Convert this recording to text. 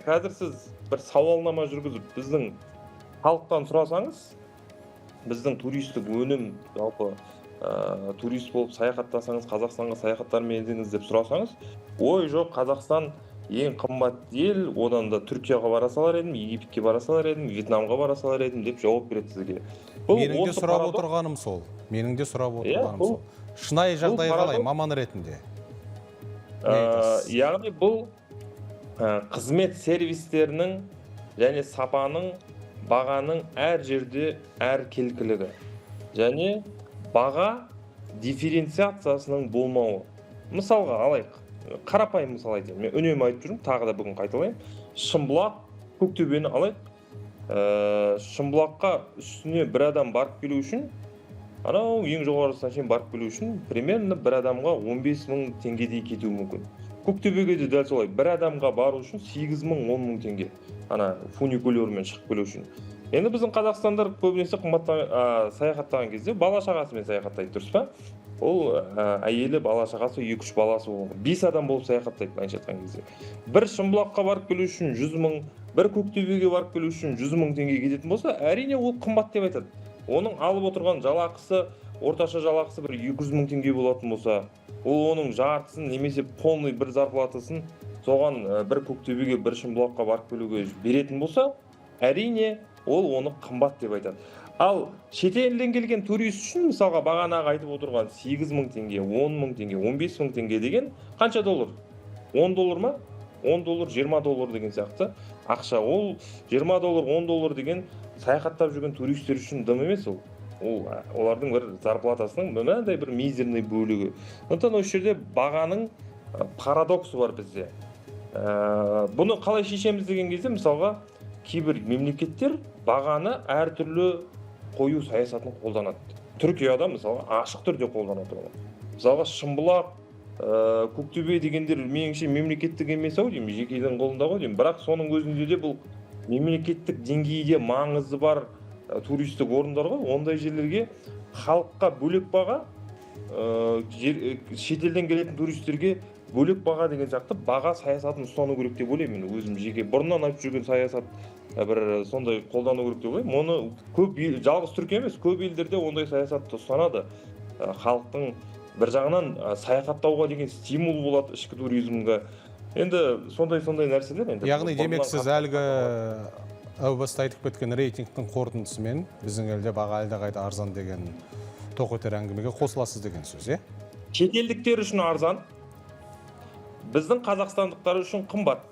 қазір сіз бір сауалнама жүргізіп, біздің халықтан сұрасаңыз, біздің туристік өнім, жалпы турист болып саяхаттасаңыз, Қазақстанға саяхаттармен едіңіз деп сұрасаңыз, ой жоқ, Қазақстан ең қымбат ел, одан да Түркияға бара салар едім, Египетке бара салар едім, Вьетнамға бара салар едім деп жауап береді сізге. Менің де сұрап отырғаным сол. Менің де сұрап отырғаным сол. Шынайы жағдай қалай, маман ретінде? Яғни бұл қызмет сервистерінің және сапаның, бағаның әр жерде әр келкілігі. Және баға дифференциациясының болмауы. Мысалға алайық, қарапайым мысал айтайын. Мен үнемі айтып жүрмін, тағы да бүгін қайталайын. Шымбұлақ, Көктөбені алайық. Шымбұлаққа үстіне бір адам барып келу үшін, анау ең жоғарысына шейін барып келу үшін, примерно бір адамға 15 мың теңгедей кетуі мүмкін. Көктөбеге де дәл солай, бір адамға бару үшін 8 мың, 10 мың теңге. Ана фуникулермен шығып келу үшін. Енді біздің қазақстандар көбінесе саяхаттаған кезде бала шағасымен саяхаттайды, дұрыс па? Ол әйелі, бала шағасы, 2-3 баласы болған. 5 адам болып саяхаттайды, былайша айтқан кезде. Бір Шымбұлаққа барып келу үшін 100 мың, бір Көктөбеге барып келу үшін 100 мың теңге кететін болса, әрине ол қымбат деп айтады. Оның алып отырған жалақысы, орташа жалақысы бір 200 мың теңге болатын болса, ол оның жартысын немесе полный бір зарплатасын соған бір Көктөбеге, бір Шымбұлаққа барып келуге беретін болса, әрине ол оны қымбат деп айтады. Ал шетелден келген турист үшін, мысалға бағанағы айтып отырған 8 мың теңге, 10 мың теңге, 15 мың теңге деген қанша доллар? 10 доллар ма? 10 доллар, 20 доллар деген сияқты ақша. Ол 20 доллар, 10 доллар деген саяхаттап жүрген туристер үшін дым емес ол. Олардың бір зарплатасының мынандай бір мизерный бөлігі. Сондықтан осы жерде бағаның парадоксы бар бізде. Бұны қалай шешеміз деген кезде, мысалға кейбір мемлекеттер бағаны әртүрлі қою саясатын қолданады. Түркияда мысалы ашық түрде қолданады. Мысалға Шымбұлақ, Көктөбе дегендер меніңше мемлекеттік емес ау деймін, жекенің қолында ғой деймін. Бірақ соның өзінде де бұл мемлекеттік деңгейде маңызы бар туристік орындар ғой. Ондай жерлерге халыққа бөлек баға, шетелден келетін туристерге бөлек баға деген сияқты баға саясатын ұстану керек деп ойлаймын. Өзім жеке бұрыннан айтып жүрген саясат бір сондай қолдану керек деп ойлаймын. Оны көп жалғыз Түркия емес, көп елдерде ондай саясатты ұстанады. Халықтың бір жағынан саяхаттауға деген стимул болады, ішкі туризмге. Енді сондай нәрселер. Яғни демек сіз әлгі әу баста айтып кеткен рейтингтің қорытындысымен біздің елде баға әлдеқайда арзан деген тоқетер әңгімеге қосыласыз деген сөз, иә? Шетелдіктер үшін арзан, біздің қазақстандықтар үшін қымбат.